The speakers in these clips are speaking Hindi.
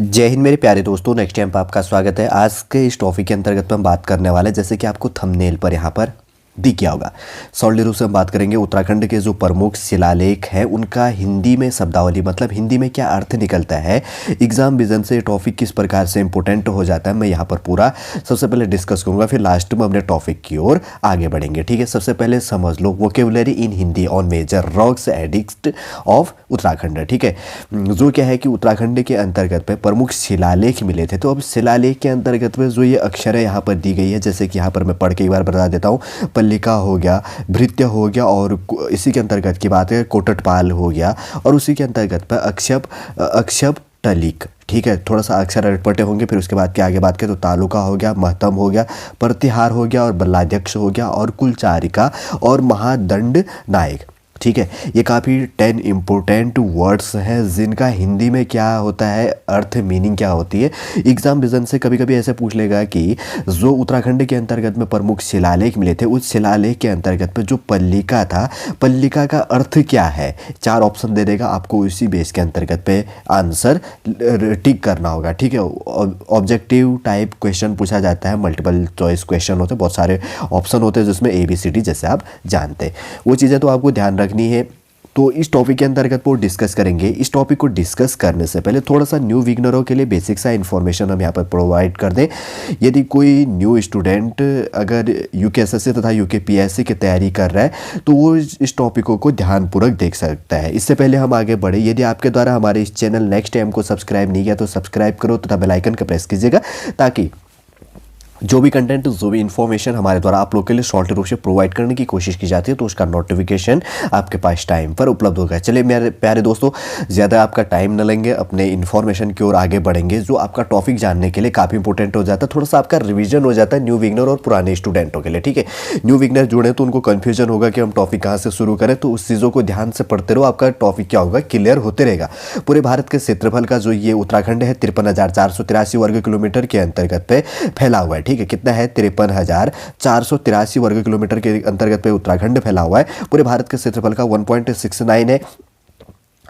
जय हिंद मेरे प्यारे दोस्तों, नेक्स्ट टाइम पर आपका स्वागत है। आज के इस टॉपिक के अंतर्गत पर हम बात करने वाले हैं, जैसे कि आपको थंबनेल पर यहाँ पर दिख गया होगा। सॉलिड रूप से हम बात करेंगे उत्तराखंड के जो प्रमुख शिलालेख है उनका हिंदी में शब्दावली, मतलब हिंदी में क्या अर्थ निकलता है। एग्जाम विजन से टॉपिक किस प्रकार से इंपॉर्टेंट हो जाता है, मैं यहाँ पर पूरा सबसे पहले डिस्कस करूँगा, फिर लास्ट में अपने टॉपिक की ओर आगे बढ़ेंगे। ठीक है, सबसे पहले समझ लो vocabulary in Hindi on major rocks edict of Uttarakhand. ठीक है, जो क्या है कि उत्तराखंड के अंतर्गत पे प्रमुख शिलालेख मिले थे। तो अब शिलालेख के अंतर्गत में जो ये अक्षर है यहाँ पर दी गई है, जैसे कि यहाँ पर मैं पढ़ के एक बार बता देता हूँ। पल्लिका हो गया, भृत्य हो गया, और इसी के अंतर्गत की बात है कोटटपाल हो गया, और उसी के अंतर्गत पर अक्षप टलिक। ठीक है, थोड़ा सा अक्षर अटपटे होंगे, फिर उसके बाद के आगे बात करें तो तालुका हो गया, महतम हो गया, प्रतिहार हो गया, और बल्लाध्यक्ष हो गया, और कुलचारिका, और महादंड नायक। ठीक है, ये काफ़ी 10 इम्पोर्टेंट वर्ड्स हैं जिनका हिंदी में क्या होता है, अर्थ मीनिंग क्या होती है। एग्जाम विजन से कभी कभी ऐसे पूछ लेगा कि जो उत्तराखंड के अंतर्गत में प्रमुख शिलालेख मिले थे, उस शिलालेख के अंतर्गत में जो पल्लिका था, पल्लिका का अर्थ क्या है। 4 ऑप्शन दे देगा आपको, इसी बेस के अंतर्गत पे आंसर टिक करना होगा। ठीक है, ऑब्जेक्टिव टाइप क्वेश्चन पूछा जाता है, मल्टीपल चॉइस क्वेश्चन होते हैं, बहुत सारे ऑप्शन होते हैं जिसमें ABCD जैसे आप जानते हैं। वो चीज़ें तो आपको ध्यान रखनी है। तो इस टॉपिक के अंतर्गत वो डिस्कस करेंगे। इस टॉपिक को डिस्कस करने से पहले थोड़ा सा न्यू बिगनरों के लिए बेसिक सा इन्फॉर्मेशन हम यहाँ पर प्रोवाइड कर दें। यदि कोई न्यू स्टूडेंट अगर UKSSC तथा UKPSC की तैयारी कर रहा है तो वो इस टॉपिकों को ध्यानपूर्वक देख सकता है। इससे पहले हम आगे बढ़े, यदि आपके द्वारा हमारे इस चैनल नेक्स्ट टाइम को सब्सक्राइब नहीं किया तो सब्सक्राइब करो तथा बेल आइकन का प्रेस कीजिएगा, ताकि जो भी कंटेंट, जो भी इन्फॉर्मेशन हमारे द्वारा आप लोग के लिए शॉर्ट रूप से प्रोवाइड करने की कोशिश की जाती है तो उसका नोटिफिकेशन आपके पास टाइम पर उपलब्ध होगा। चलिए मेरे प्यारे दोस्तों, ज़्यादा आपका टाइम न लेंगे, अपने इन्फॉर्मेशन की ओर आगे बढ़ेंगे। जो आपका टॉपिक जानने के लिए काफ़ी इंपॉर्टेंट हो जाता है, थोड़ा सा आपका रिविजन हो जाता है न्यू बिगनर और पुराने स्टूडेंटों के लिए। ठीक है, न्यू बिगनर जुड़े तो उनको कन्फ्यूजन होगा कि हम टॉपिक कहाँ से शुरू करें, तो उस चीज़ों को ध्यान से पढ़ते रहो, आपका टॉपिक क्या होगा क्लियर होते रहेगा। पूरे भारत के क्षेत्रफल का जो ये उत्तराखंड है 53,483 वर्ग किलोमीटर के अंतर्गत पे फैला हुआ है। ठीक है, कितना है 53,483 वर्ग किलोमीटर के अंतर्गत पे उत्तराखंड फैला हुआ है। पूरे भारत के क्षेत्रफल का 1.69 है।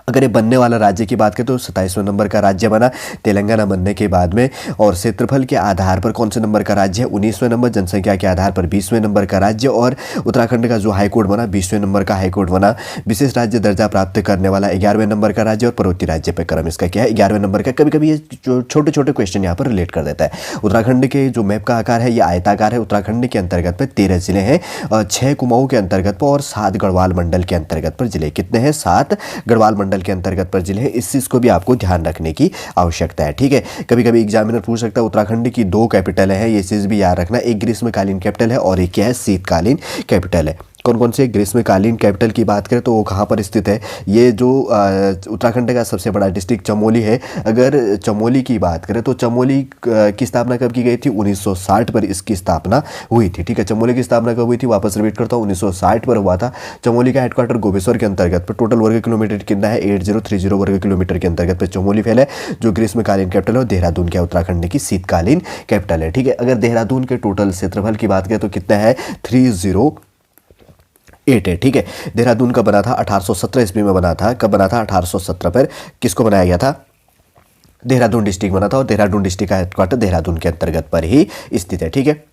अगर ये बनने वाला राज्य की बात करें तो 27वें नंबर का राज्य बना तेलंगाना बनने के बाद में। और क्षेत्रफल के आधार पर कौन से नंबर का राज्य है, 19वें नंबर। जनसंख्या के आधार पर 20वें नंबर का राज्य। और उत्तराखंड का जो हाईकोर्ट बना 20वें नंबर का हाईकोर्ट बना। विशेष राज्य दर्जा प्राप्त करने वाला 11वें नंबर का राज्य। और पर्वतीय राज्य पे क्रम इसका क्या है, 11वें नंबर का। कभी कभी ये छोटे छोटे क्वेश्चन यहाँ पर रिलेट कर देता है। उत्तराखंड के जो मैप का आकार है ये आयताकार है। उत्तराखंड के अंतर्गत पर 13 जिले हैं, 6 कुमाऊं के अंतर्गत पर, और 7 गढ़वाल मंडल के अंतर्गत पर जिले। कितने हैं, 7 गढ़वाल मंडल के अंतर्गत पर जिले हैं। इस चीज को भी आपको ध्यान रखने की आवश्यकता है। ठीक है, कभी कभी एग्जामिनर पूछ सकता है उत्तराखंड की 2 कैपिटल है, ये चीज भी याद रखना। एक ग्रीष्मकालीन कैपिटल है और एक क्या है, शीतकालीन कैपिटल है। कौन कौन से ग्रीष्मकालीन कैपिटल की बात करें तो वो कहाँ पर स्थित है, ये जो उत्तराखंड का सबसे बड़ा डिस्ट्रिक्ट चमोली है। अगर चमोली की बात करें तो चमोली की स्थापना कब की गई थी, 1960 पर इसकी स्थापना हुई थी। ठीक है, चमोली की स्थापना कब हुई थी, वापस रिपीट करता हूँ, 1960 पर हुआ था। चमोली का हेडक्वार्टर गोपेश्वर के अंतर्गत पर। टोटल वर्ग किलोमीटर कितना है, 8030 वर्ग किलोमीटर के अंतर्गत पर चमोली फैला है, जो ग्रीष्मकालीन कैपिटल है। देहरादून क्या उत्तराखंड की शीतकालीन कैपिटल है। ठीक है, अगर देहरादून के टोटल क्षेत्रफल की बात करें तो कितना है, 308 है। ठीक है, देहरादून का बना था 1817 ईस्वी में बना था। कब बना था, 1817 पर। किसको बनाया गया था, देहरादून डिस्ट्रिक्ट बना था, और देहरादून डिस्ट्रिक्ट का हेडक्वार्टर देहरादून के अंतर्गत पर ही स्थित है। ठीक है,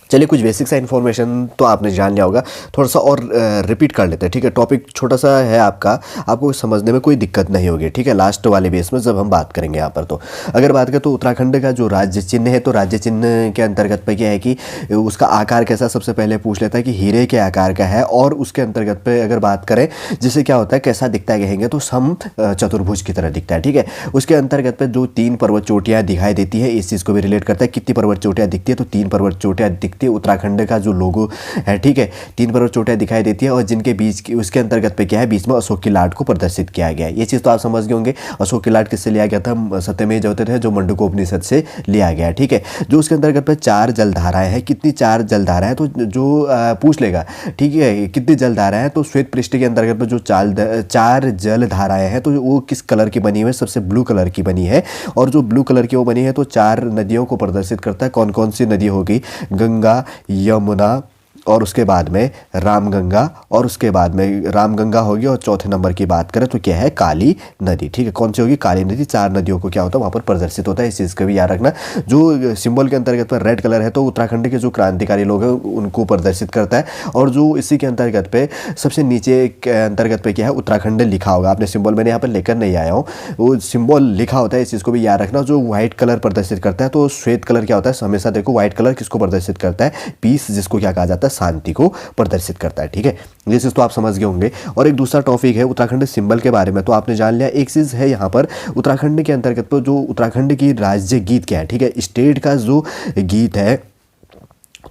चलिए कुछ बेसिक सा इन्फॉर्मेशन तो आपने जान लिया होगा, थोड़ा सा और रिपीट कर लेते हैं। ठीक है, टॉपिक छोटा सा है आपका, आपको समझने में कोई दिक्कत नहीं होगी। ठीक है, लास्ट वाले बेस में जब हम बात करेंगे यहाँ पर। तो अगर बात करें तो उत्तराखंड का जो राज्य चिन्ह है, तो राज्य चिन्ह के अंतर्गत पे क्या है कि उसका आकार कैसा, सबसे पहले पूछ लेता है कि हीरे के आकार का है। और उसके अंतर्गत पे अगर बात करें जिससे क्या होता है, कैसा दिखता है कहेंगे तो सम चतुर्भुज की तरह दिखता है। ठीक है, उसके अंतर्गत पे जो 3 पर्वत चोटियाँ दिखाई देती है, इस चीज़ को भी रिलेट करता है। कितनी पर्वत चोटियाँ दिखती है, तो 3 पर्वत चोटियाँ दिखती है। उत्तराखंड का जो लोगो है, ठीक है, 3 पर्वत चोटियाँ दिखाई देती है, और जिनके बीच की, उसके अंतर्गत पे क्या है, बीच में अशोक की लाट को प्रदर्शित किया गया है। ये चीज़ तो आप समझ गए होंगे। अशोक की लाट किससे लिया गया था, सत्यमेव जयते है, जो मंडूकोपनिषद से लिया गया है। ठीक है, जो उसके अंतर्गत पे 4 जलधाराएं हैं। कितनी 4 जलधाराएं, तो जो पूछ लेगा, ठीक है, कितनी जलधाराएं हैं, तो श्वेत पृष्ठ के अंतर्गत पे जो 4 जलधाराएं हैं, तो वो किस कलर की बनी हुई है, सबसे ब्लू कलर की बनी है। और जो ब्लू कलर की वो बनी है तो 4 नदियों को प्रदर्शित करता है। कौन कौन सी नदी होगी, गंगा, यमुना, और उसके बाद में रामगंगा, और उसके बाद में रामगंगा होगी, और चौथे नंबर की बात करें तो क्या है, काली नदी। ठीक है, कौन सी होगी, काली नदी। 4 नदियों को क्या होता है वहाँ पर प्रदर्शित होता है, इस चीज़ का भी याद रखना। जो सिंबल के अंतर्गत पर रेड कलर है तो उत्तराखंड के जो क्रांतिकारी लोग हैं उनको प्रदर्शित करता है, और जो इसी के अंतर्गत पे सबसे नीचे के अंतर्गत पे क्या है, उत्तराखंड लिखा होगा। आपने सिंबल मैंने यहाँ पर लेकर नहीं आया हूँ, वो सिंबल लिखा होता है, इस चीज़ को भी याद रखना। जो व्हाइट कलर प्रदर्शित करता है तो श्वेत कलर क्या होता है, हमेशा देखो व्हाइट कलर किसको प्रदर्शित करता है, पीस, जिसको क्या कहा जाता है, शांति को प्रदर्शित करता है। ठीक है, ये चीज़ तो आप समझ गए होंगे। और एक दूसरा टॉपिक है उत्तराखंड सिंबल के बारे में, तो आपने जान लिया। एक चीज़ है यहाँ पर उत्तराखंड के अंतर्गत पर जो उत्तराखंड की राज्य गीत क्या है, ठीक है, स्टेट का जो गीत है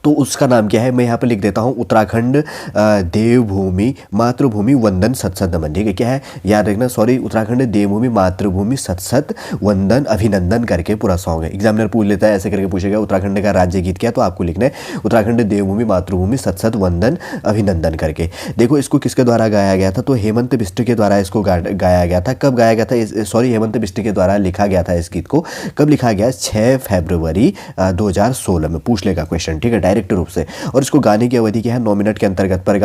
तो उसका नाम क्या है, मैं यहाँ पर लिख देता हूँ, उत्तराखंड देवभूमि मातृभूमि वंदन सत नमन। ठीक है, क्या है, याद रखना, सॉरी, उत्तराखंड देवभूमि मातृभूमि सत वंदन अभिनंदन करके पूरा सॉन्ग है। एग्जामिनर पूछ लेता है, ऐसे करके पूछेगा उत्तराखंड का राज्य गीत क्या, तो आपको लिखना है उत्तराखंड देवभूमि मातृभूमि सत वंदन अभिनंदन करके। देखो इसको किसके द्वारा गाया गया था, तो हेमंत बिष्ट के द्वारा इसको गाया गया था। कब गाया गया था, सॉरी, हेमंत बिष्ट के द्वारा लिखा गया था इस गीत को। कब लिखा गया, 6 फरवरी 2016 में पूछ लेगा क्वेश्चन। ठीक है, डायरेक्ट रूप से। और इसको गाने की अवधि क्या है, 9 मिनट के अंतर्गत पर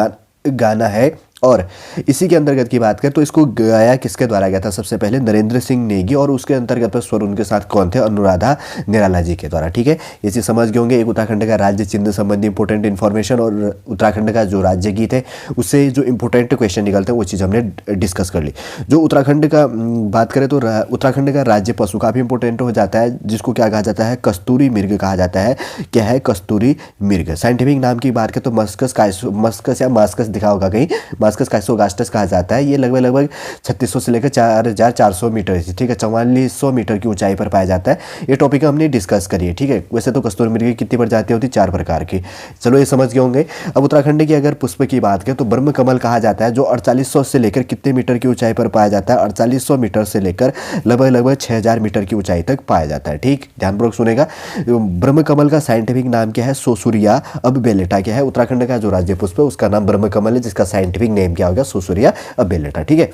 गाना है। और इसी के अंतर्गत की बात करें तो इसको गाया किसके द्वारा गया था, सबसे पहले नरेंद्र सिंह नेगी, और उसके अंतर्गत पर स्वर उनके साथ कौन थे, अनुराधा निराला जी के द्वारा। ठीक है, ये चीज़ समझ गए होंगे। एक उत्तराखंड का राज्य चिन्ह संबंधी इंपॉर्टेंट इन्फॉर्मेशन, और उत्तराखंड का जो राज्य गीत है उससे जो इंपॉर्टेंट क्वेश्चन निकलते हैं वो चीज़ हमने डिस्कस कर ली। जो उत्तराखंड का बात करें तो उत्तराखंड का राज्य पशु काफ़ी इंपॉर्टेंट हो जाता है, जिसको क्या कहा जाता है, कस्तूरी मृग कहा जाता है। क्या है, कस्तूरी मृग। साइंटिफिक नाम की बात करें तो मस्कस या मास्कस दिखा होगा कहीं, मास्कस काइसोगास्टस कहा जाता है। ये लगभग 3600 से लेकर 4400 मीटर, ठीक है, 4400 मीटर की ऊंचाई पर पाया जाता है। ये टॉपिक हमने डिस्कस करी है। ठीक है, वैसे तो कस्तूरी मृग की कितनी प्रजातियां होती, 4 प्रकार की। चलो ये समझ गए होंगे। अब उत्तराखंड की अगर पुष्प की बात करें तो ब्रह्म कमल कहा जाता है, जो 4800 से लेकर कितने मीटर की ऊंचाई पर पाया जाता है, 4800 मीटर से लेकर लगभग 6000 मीटर की ऊंचाई तक पाया जाता है। ठीक, ध्यानपूर्वक सुनेगा। ब्रह्म कमल का साइंटिफिक नाम क्या है, सोसुरिया अब बेलेटा। क्या है, उत्तराखंड का जो राज्य पुष्प है उसका नाम ब्रह्म कमल है, जिसका साइंटिफिक नेम क्या होगा, सोसुरिया अब बेलेटा। ठीक है,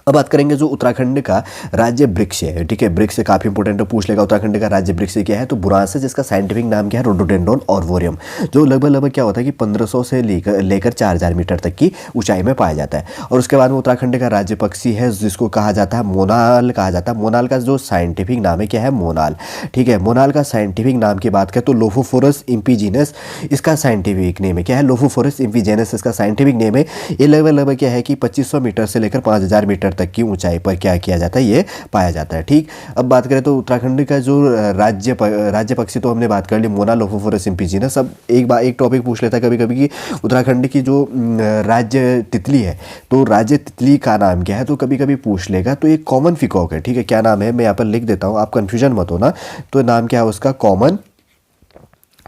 अब बात करेंगे जो उत्तराखंड का राज्य वृक्ष है। ठीक है, वृक्ष काफ़ी इंपॉर्टेंट है, पूछ लेगा उत्तराखंड का राज्य वृक्ष क्या है, तो बुरांस है, जिसका साइंटिफिक नाम क्या है, रोडोडेंड्रॉन आर्बोरियम, जो लगभग क्या होता है कि 1500 से लेकर 4000 मीटर तक की ऊंचाई में पाया जाता है। और उसके बाद में उत्तराखंड का राज्य पक्षी है, जिसको कहा जाता है मोनाल कहा जाता है। मोनाल का जो साइंटिफिक नाम है क्या है, मोनाल। ठीक है, मोनाल का साइंटिफिक नाम की बात करें तो लोफोफोरस इम्पीजीनस इसका साइंटिफिक नेम है। क्या है, लोफोफोरस इम्पीजीनस इसका साइंटिफिक नेम है। ये लगभग क्या है कि 2500 मीटर से लेकर 5000 मीटर तक की ऊंचाई पर क्या किया जाता है, ये पाया जाता है। ठीक, अब बात करें तो उत्तराखंड का जो राज्य पक्षी तो हमने बात कर ली, मोना लोफोफोरस इम्पीजीनस। अब एक टॉपिक पूछ लेता है कभी कभी कि उत्तराखंड की जो राज्य तितली है, तो राज्य तितली का नाम क्या है, तो कभी कभी पूछ लेगा। तो एक कॉमन पिकॉक है। ठीक है, क्या नाम है, मैं यहाँ पर लिख देता हूँ, आप कंफ्यूजन मत होना। तो नाम क्या है उसका, कॉमन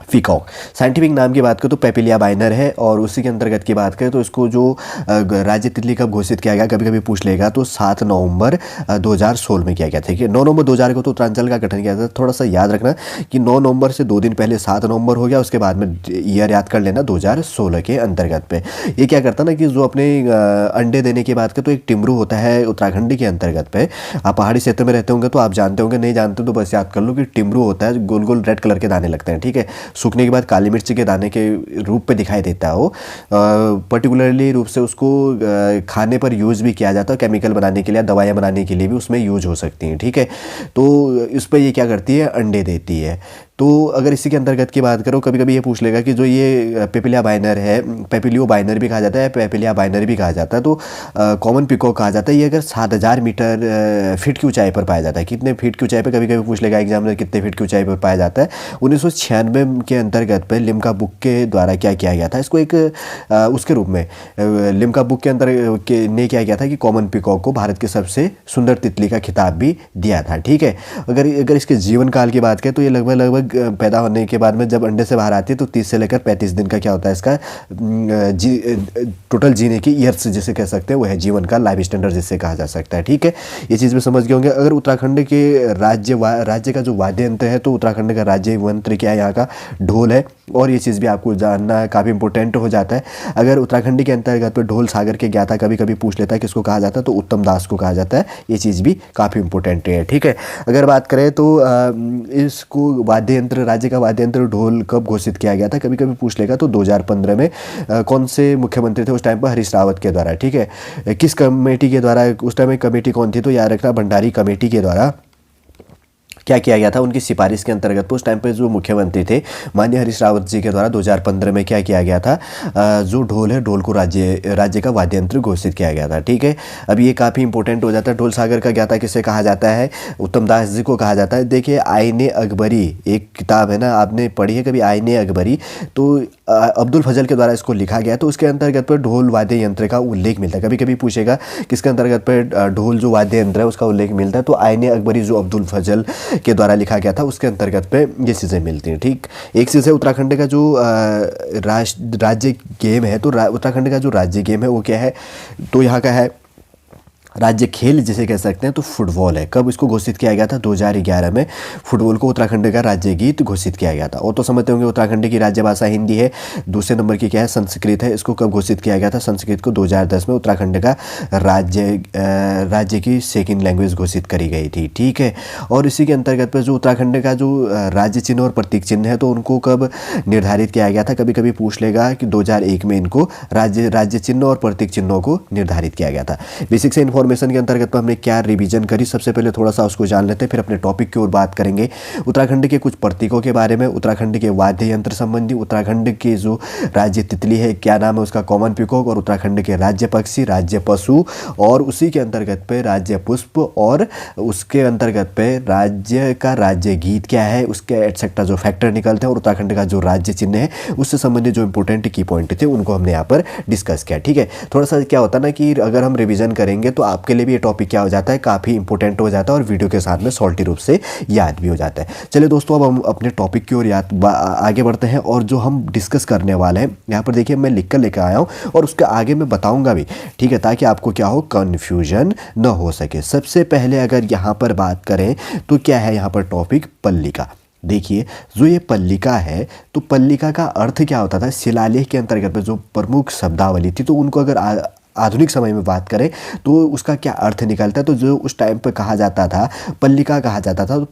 पिकॉक। साइंटिफिक नाम की बात करें तो पेपिलिया बाइनर है। और उसी के अंतर्गत की बात करें तो इसको जो राज्य तितली कब घोषित किया गया, कभी कभी पूछ लेगा, तो 7 नवंबर 2016 में किया गया था। ठीक है, 9 नवंबर 2000 को तो उत्तरांचल का गठन किया था। थोड़ा सा याद रखना कि 9 नवंबर से 2 दिन पहले 7 नवंबर हो गया, उसके बाद में ईयर याद कर लेना 2016 के अंतर्गत पे। ये क्या करता ना कि जो अपने अंडे देने की बात करें तो एक टिमरू होता है उत्तराखंड के अंतर्गत पे। आप पहाड़ी क्षेत्र में रहते होंगे तो आप जानते होंगे, नहीं जानते तो बस याद कर लो कि टिमरू होता है, गोल गोल रेड कलर के दाने लगते हैं। ठीक है, सूखने के बाद काली मिर्च के दाने के रूप पे दिखाई देता है वो। पर्टिकुलरली रूप से उसको खाने पर यूज़ भी किया जाता है, केमिकल बनाने के लिए, दवाइयाँ बनाने के लिए भी उसमें यूज हो सकती हैं। ठीक है, तो इस पर ये क्या करती है, अंडे देती है। तो अगर इसी के अंतर्गत की बात करो, कभी कभी ये पूछ लेगा कि जो ये पेपिलिया बाइनर है, पेपिलियो बाइनर भी कहा जाता है, पेपिलिया बाइनर भी कहा जाता है, तो कॉमन पिकॉक कहा जाता है। ये अगर 7000 मीटर फीट की ऊंचाई पर पाया जाता है। कितने फीट की ऊंचाई पर, कभी कभी पूछ लेगा एग्जाम में, कितने फीट की ऊंचाई पर पाया जाता है। 1996 के अंतर्गत पर लिम्का बुक के द्वारा क्या किया गया था, इसको एक उसके रूप में लिम्का बुक के अंदर ने क्या किया था कि कॉमन पिकॉक को भारत की सबसे सुंदर तितली का खिताब भी दिया था। ठीक है, अगर इसके जीवन काल की बात करें तो ये लगभग पैदा होने के बाद में जब अंडे से बाहर आती है तो 30 से लेकर 35 दिन का क्या होता है इसका टोटल जीने की ईयर्स जिसे कह सकते हैं वो है जीवन का, लाइफ स्टैंडर्ड जिसे कहा जा सकता है। ठीक है, ये चीज़ भी समझ गए होंगे। अगर उत्तराखंड के राज्य का जो वाद्य यंत्र है तो उत्तराखंड का राज्य यंत्र क्या है, यहाँ का ढोल है। और ये चीज़ भी आपको जानना काफ़ी इंपॉर्टेंट हो जाता है। अगर उत्तराखंड के अंतर्गत पर ढोल सागर के ज्ञाता कभी कभी पूछ लेता है किसको कहा जाता है, तो उत्तम दास को कहा जाता है। ये चीज़ भी काफ़ी इंपॉर्टेंट है। ठीक है, अगर बात करें तो इसको वाद्य यंत्र, राज्य का वाद्य यंत्र ढोल कब घोषित किया गया था, कभी कभी पूछ लेगा, तो 2015 में कौन से मुख्यमंत्री थे उस टाइम पर, हरीश रावत के द्वारा, ठीक है। किस कमेटी के द्वारा, उस टाइम में कमेटी कौन थी, तो याद रखना भंडारी कमेटी के द्वारा क्या किया गया था, उनकी सिफारिश के अंतर्गत उस टाइम पे जो मुख्यमंत्री थे माननीय हरीश रावत जी के द्वारा 2015 में क्या किया गया था, जो ढोल है, ढोल को राज्य का वाद्य यंत्र घोषित किया गया था, ठीक है। अब ये काफ़ी इंपॉर्टेंट हो जाता है। ढोल सागर का ज्ञाता किसे कहा जाता है, उत्तम दास जी को कहा जाता है। देखिए आईने अकबरी एक किताब है ना, आपने पढ़ी है कभी आईने अकबरी, तो अब्दुल फजल के द्वारा इसको लिखा गया, तो उसके अंतर्गत पर ढोल वाद्य यंत्र का उल्लेख मिलता है। कभी कभी पूछेगा किसके अंतर्गत पर ढोल जो वाद्य यंत्र है उसका उल्लेख मिलता है, तो आईने अकबरी जो अब्दुल फजल के द्वारा लिखा गया था उसके अंतर्गत पे ये चीज़ें मिलती हैं, ठीक। एक चीज़ है उत्तराखंड का जो राज्य गेम है, तो उत्तराखंड का जो राज्य गेम है वो क्या है, तो यहाँ का है राज्य खेल जिसे कह सकते हैं, तो फुटबॉल है। कब इसको घोषित किया गया था, 2011 में फुटबॉल को उत्तराखंड का राज्य गीत घोषित किया गया था। और तो समझते होंगे उत्तराखंड की राज्य भाषा हिंदी है। दूसरे नंबर की क्या है, संस्कृत है। इसको कब घोषित किया गया था, संस्कृत को 2010 में उत्तराखंड का राज्य की सेकेंड लैंग्वेज घोषित करी गई थी, ठीक है। और इसी के अंतर्गत पर जो उत्तराखंड का जो राज्य चिन्ह और प्रतीक चिन्ह है, तो उनको कब निर्धारित किया गया था, कभी कभी पूछ लेगा कि 2001 में इनको राज्य चिन्ह और प्रतीक चिन्हों को निर्धारित किया गया था। बेसिक से इन्फॉर्मेशन के अंतर्गत पर हमने क्या रिवीजन करी, सबसे पहले थोड़ा सा उसको जान लेते हैं, फिर अपने टॉपिक की ओर बात करेंगे। उत्तराखंड के कुछ प्रतीकों के बारे में, उत्तराखंड के वाद्य यंत्र संबंधी, उत्तराखंड की जो राज्य तितली है क्या नाम है उसका, कॉमन पीकॉक, और उत्तराखंड के राज्य पक्षी, राज्य पशु, और उसी के अंतर्गत पे राज्य पुष्प, और उसके अंतर्गत पे राज्य का राज्य गीत क्या है, उसके एटसेट्रा जो फैक्टर निकलते हैं, और उत्तराखंड का जो राज्य चिन्ह है उससे संबंधित जो इंपॉर्टेंट की पॉइंट थे उनको हमने यहाँ पर डिस्कस किया, ठीक है। थोड़ा सा क्या होता है ना कि अगर हम रिवीजन करेंगे तो आपके लिए भी ये टॉपिक क्या हो जाता है, काफ़ी इंपॉर्टेंट हो जाता है, और वीडियो के साथ में सॉल्टी रूप से याद भी हो जाता है। चलिए दोस्तों, अब हम अपने टॉपिक की ओर आगे बढ़ते हैं, और जो हम डिस्कस करने वाले हैं यहाँ पर देखिए मैं लिख कर लेकर आया हूँ, और उसके आगे मैं बताऊँगा भी, ठीक है, ताकि आपको क्या हो, कन्फ्यूजन न हो सके। सबसे पहले अगर यहाँ पर बात करें तो क्या है यहाँ पर टॉपिक, पल्लिका। देखिए जो ये पल्लिका है, तो पल्लिका का अर्थ क्या होता था, शिलालेख के अंतर्गत में जो प्रमुख शब्दावली थी, तो उनको अगर आधुनिक समय में बात करें तो उसका क्या अर्थ निकलता है, तो जो उस टाइम पर कहा जाता था पल्लिका कहा जाता था, तो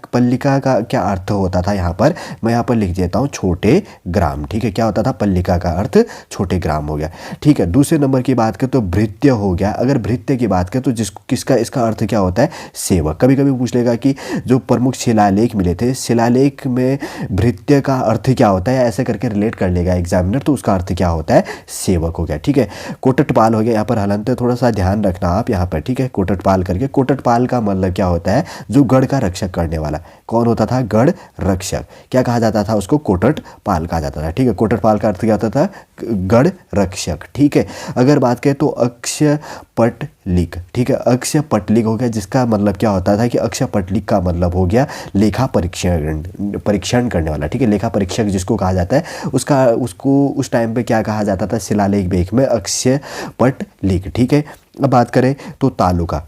पल्लिका का क्या अर्थ होता था, यहाँ पर मैं यहाँ पर लिख देता हूँ, छोटे ग्राम, ठीक है। क्या होता था, पल्लिका का अर्थ छोटे ग्राम हो गया, ठीक है। दूसरे नंबर की बात करें तो भृत्य हो गया। अगर भृत्य की बात करें तो इसका अर्थ क्या होता है, सेवक। कभी कभी पूछ लेगा कि जो प्रमुख शिलालेख मिले थे, शिलालेख में भृत्य का अर्थ क्या होता है, ऐसे करके रिलेट कर लेगा एग्जामिनर, तो उसका अर्थ क्या होता है, सेवक हो गया, ठीक है। कोटटपाल हो गया, यहाँ पर हलंत थोड़ा सा ध्यान रखना आप यहाँ पर, ठीक है। कोटटपाल करके, कोटटपाल का मतलब क्या होता है, जो गढ़ का रक्षक करने वाला। कौन होता था, गढ़ रक्षक। क्या कहा जाता था उसको, कोटटपाल कहा जाता था, ठीक है। कोटटपाल का अर्थ क्या होता था, गढ़ रक्षक, ठीक है। अगर बात करें तो अक्षपटलिक, ठीक है। अक्षपटलिक हो गया, जिसका मतलब क्या होता था कि अक्षपटलिक का मतलब हो गया लेखा परीक्षण करने वाला, ठीक है। लेखा परीक्षक जिसको कहा जाता है उसको उस टाइम पे क्या कहा जाता था, शिलालेख लेख में अक्षपटलिक, ठीक है। अब बात करें तो तालुका,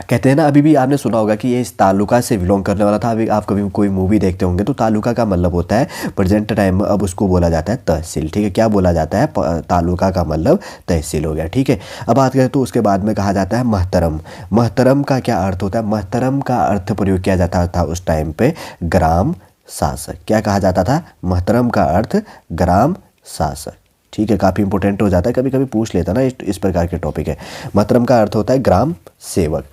कहते हैं ना, अभी भी आपने सुना होगा कि ये इस तालुका से बिलोंग करने वाला था। अभी आप कभी कोई मूवी देखते होंगे तो तालुका का मतलब होता है प्रेजेंट टाइम में, अब उसको बोला जाता है तहसील, ठीक है। क्या बोला जाता है, तालुका का मतलब तहसील हो गया, ठीक है। अब बात करें तो उसके बाद में कहा जाता है महतरम। महतरम का क्या अर्थ होता है, महतरम का अर्थ प्रयोग किया जाता था उस टाइम पे ग्राम शासक। क्या कहा जाता था, महतरम का अर्थ ग्राम शासक, ठीक है। काफ़ी इंपॉर्टेंट हो जाता है, कभी कभी पूछ लेता ना, इस प्रकार के टॉपिक है। महतरम का अर्थ होता है ग्राम सेवक,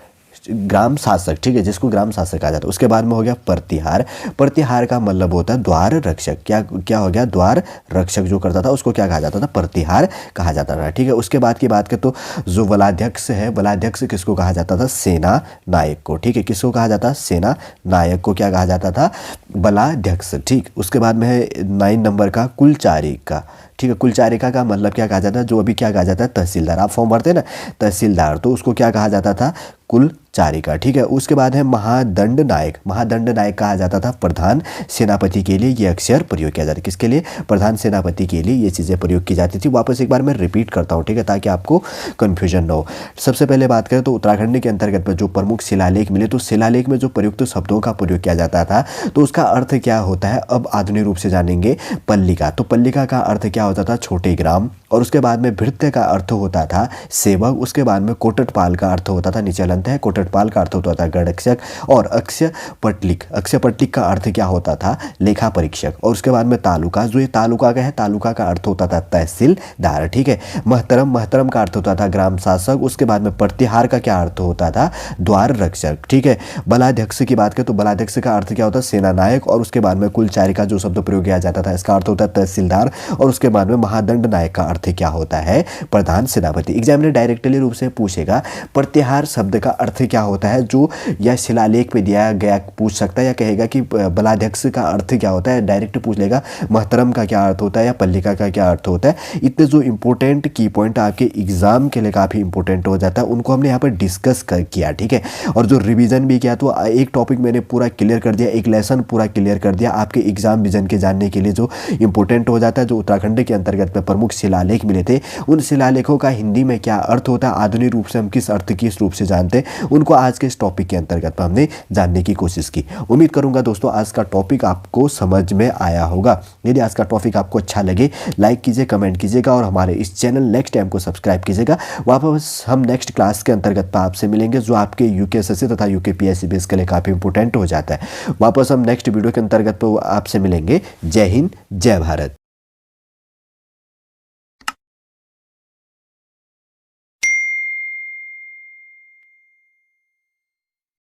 ग्राम शासक, ठीक है, जिसको ग्राम शासक कहा जाता है। उसके बाद में हो गया प्रतिहार। प्रतिहार का मतलब होता है द्वार रक्षक। क्या हो गया, द्वार रक्षक जो करता था उसको क्या कहा जाता था, प्रतिहार कहा जाता था, ठीक है। उसके बाद की बात करें तो जो बलाध्यक्ष है, बलाध्यक्ष किसको कहा जाता था, सेना नायक को, ठीक है। किसको कहा जाता, सेना नायक को क्या कहा जाता था, बलाध्यक्ष, ठीक। उसके बाद में है 9 नंबर का कुलचारिका, ठीक है। कुलचारिका का मतलब क्या कहा जाता है, जो अभी क्या कहा जाता है, तहसीलदार। आप फॉर्म भरते हैं ना, तहसीलदार, तो उसको क्या कहा जाता था, कुलचारिका, ठीक है। उसके बाद है महादंड नायक। महादंड नायक कहा जाता था प्रधान सेनापति के लिए ये अक्षर प्रयोग किया जाता है। किसके लिए, प्रधान सेनापति के लिए ये चीज़ें प्रयोग की जाती थी। वापस एक बार मैं रिपीट करता हूँ, ठीक है, ताकि आपको कन्फ्यूजन ना हो। सबसे पहले बात करें तो उत्तराखंड के अंतर्गत जो प्रमुख शिलालेख मिले, तो शिलालेख में जो प्रयुक्त शब्दों का प्रयोग किया जाता था, तो उसका अर्थ क्या होता है, अब आधुनिक रूप से जानेंगे। पल्लिका, तो पल्लिका का अर्थ क्या होता था, छोटे ग्राम। और उसके बाद में भृत्य का अर्थ होता था सेवक, उसके बाद में कोटटपाल का अर्थ होता था, नीचे हलंत है, कोटटपाल का अर्थ होता था गणक्षक, और अक्षय पटलिक का अर्थ क्या होता था, लेखा परीक्षक। और उसके बाद में तालुका, जो ये तालुका का है, तालुका का अर्थ होता था तहसीलदार, ठीक है। महतरम का अर्थ होता था ग्राम शासक, उसके बाद में प्रतिहार का क्या अर्थ होता था, द्वार रक्षक, ठीक है। बलाध्यक्ष की बात करें तो बलाध्यक्ष का अर्थ क्या होता है, सेना नायक, और उसके बाद में कुलचारी का जो शब्द प्रयोग किया जाता था इसका अर्थ होता है तहसीलदार, और उसके बाद में महादंड नायक का अर्थ क्या होता है, प्रधान सेनापति। एग्जामिनर डायरेक्टली रूप से पूछेगा प्रतिहार शब्द का अर्थ क्या होता है, जो या शिलालेख पे दिया गया पूछ सकता है, या कहेगा कि बलाध्यक्ष का अर्थ क्या होता है, डायरेक्ट पूछ लेगा महतरम का क्या अर्थ होता है या पल्लिका का क्या अर्थ होता है। इतने जो इंपॉर्टेंट की पॉइंट आपके एग्जाम के लिए काफ़ी इंपॉर्टेंट हो जाता है, उनको हमने यहाँ पर डिस्कस किया, ठीक है। और जो रिवीजन भी किया, तो एक टॉपिक मैंने पूरा क्लियर कर दिया, एक लेसन पूरा क्लियर कर दिया आपके एग्जाम विजन के जानने के लिए, जो इंपॉर्टेंट हो जाता है। जो उत्तराखंड के अंतर्गत में प्रमुख शिलालेख मिले थे, उन शिलालेखों का हिंदी में क्या अर्थ होता है, आधुनिक रूप से हम किस अर्थ किस रूप से जानते हैं, उनको आज के इस टॉपिक के अंतर्गत में हमने जानने की कोशिश की। उम्मीद करूंगा दोस्तों आज का टॉपिक आपको समझ में आया होगा। यदि आज का टॉपिक आपको अच्छा लगे लाइक कीजिए, कमेंट कीजिएगा, और हमारे इस चैनल नेक्स्ट टाइम को सब्सक्राइब कीजिएगा। वापस हम नेक्स्ट क्लास के अंतर्गत आपसे मिलेंगे, जो आपके यूकेएसएससी तथा यूकेपीएससी बेस के लिए काफ़ी इंपॉर्टेंट हो जाता है। वापस हम नेक्स्ट वीडियो के अंतर्गत आपसे मिलेंगे। जय हिंद, जय भारत।